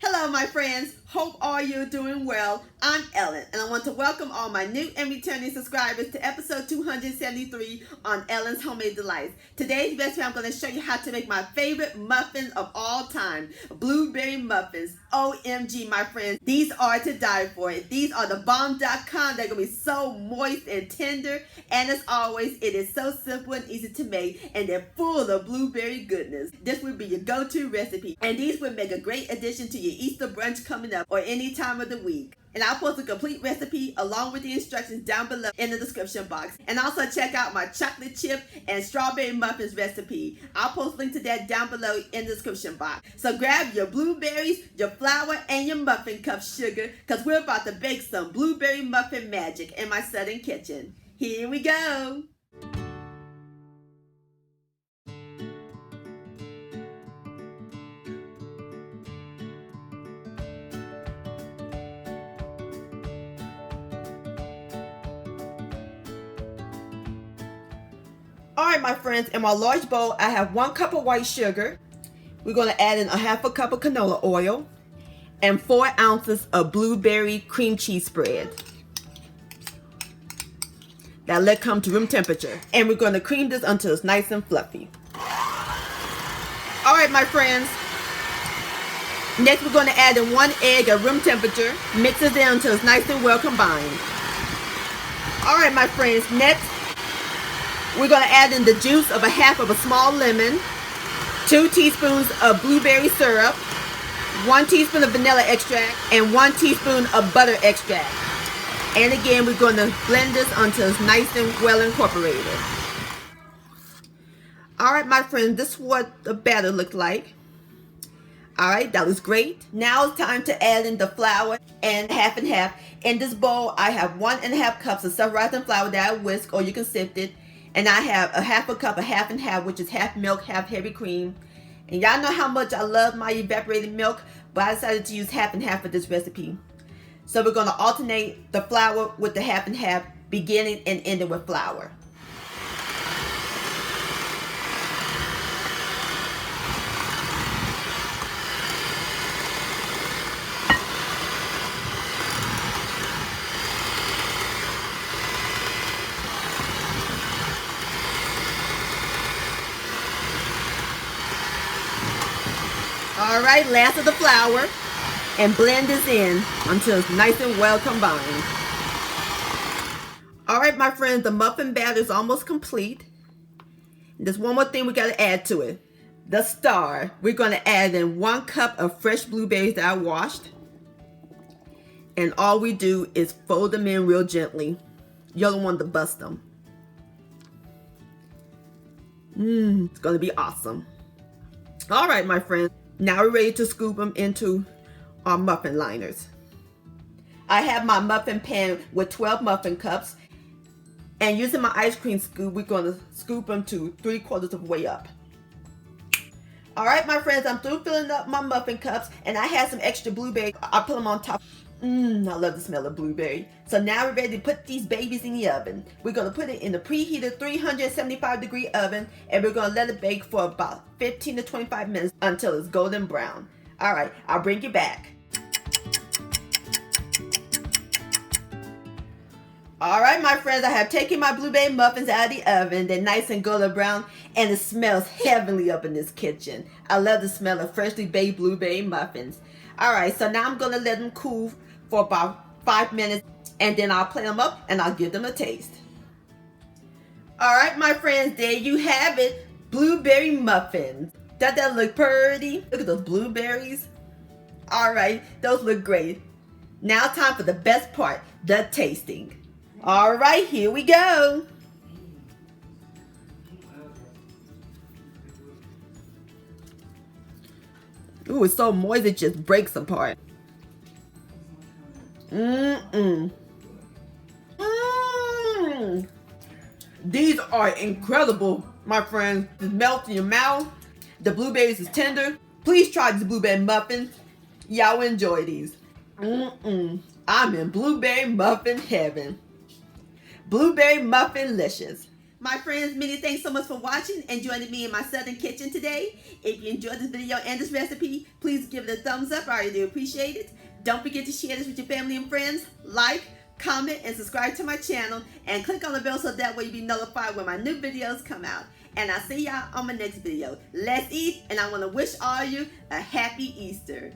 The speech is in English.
Hello, my friends. Hope all you're doing well. I'm Ellen, and I want to welcome all my new and returning subscribers to episode 273 on Ellen's Homemade Delights. Today's recipe, I'm going to show you how to make my favorite muffins of all time, blueberry muffins. OMG, my friends. These are to die for. These are the bomb.com. They're going to be so moist and tender, and as always, it is so simple and easy to make, and they're full of blueberry goodness. This would be your go-to recipe, and these would make a great addition to your Easter brunch coming up or any time of the week. And I'll post a complete recipe along with the instructions down below in the description box. And also check out my chocolate chip and strawberry muffins recipe. I'll post a link to that down below in the description box. So grab your blueberries, your flour, and your muffin cup sugar, because we're about to bake some blueberry muffin magic in my southern kitchen. Here we go. Alright, my friends, in my large bowl I have 1 cup of white sugar. We're going to add in a half a cup of canola oil and 4 ounces of blueberry cream cheese spread. Now let it come to room temperature. And we're going to cream this until it's nice and fluffy. Alright, my friends. Next we're going to add in 1 egg at room temperature. Mix it in until it's nice and well combined. Alright, my friends. Next we're going to add in the juice of a half of a small lemon, 2 teaspoons of blueberry syrup, 1 teaspoon of vanilla extract, and 1 teaspoon of butter extract. And again, we're going to blend this until it's nice and well incorporated. Alright, my friends, this is what the batter looked like. Alright, that was great. Now it's time to add in the flour and half. In this bowl, I have 1.5 cups of self-rising flour that I whisk, or you can sift it. And I have a half a cup of half and half, which is half milk, half heavy cream. And y'all know how much I love my evaporated milk, but I decided to use half and half for this recipe. So we're going to alternate the flour with the half and half, beginning and ending with flour. Alright, last of the flour, and blend this in until it's nice and well combined. Alright, my friends, the muffin batter is almost complete. There's one more thing we got to add to it. The star. We're going to add in 1 cup of fresh blueberries that I washed. And all we do is fold them in real gently. You don't want to bust them. It's going to be awesome. Alright, my friends. Now we're ready to scoop them into our muffin liners. I have my muffin pan with 12 muffin cups. And using my ice cream scoop, we're going to scoop them to 3/4 of the way up. Alright, my friends, I'm through filling up my muffin cups. And I had some extra blueberry. I put them on top. I love the smell of blueberry. So now we're ready to put these babies in the oven. We're going to put it in the preheated 375-degree oven, and we're going to let it bake for about 15 to 25 minutes until it's golden brown. Alright, I'll bring you back. Alright, my friends, I have taken my blueberry muffins out of the oven. They're nice and golden brown, and it smells heavenly up in this kitchen. I love the smell of freshly baked blueberry muffins. Alright, so now I'm going to let them cool for about 5 minutes, and then I'll plate them up and I'll give them a taste. Alright, my friends, there you have it. Blueberry muffins. Does that look pretty? Look at those blueberries. Alright, those look great. Now time for the best part, the tasting. Alright, here we go. Ooh, it's so moist it just breaks apart. These are incredible, my friends. It melts in your mouth. The blueberries is tender. Please try these blueberry muffins. Y'all enjoy these. I'm in blueberry muffin heaven. Blueberry muffin-licious. My friends, many thanks so much for watching and joining me in my southern kitchen today. If you enjoyed this video and this recipe, please give it a thumbs up. I really do appreciate it. Don't forget to share this with your family and friends. Like, comment, and subscribe to my channel. And click on the bell so that way you'll be notified when my new videos come out. And I'll see y'all on my next video. Let's eat, and I want to wish all of you a happy Easter.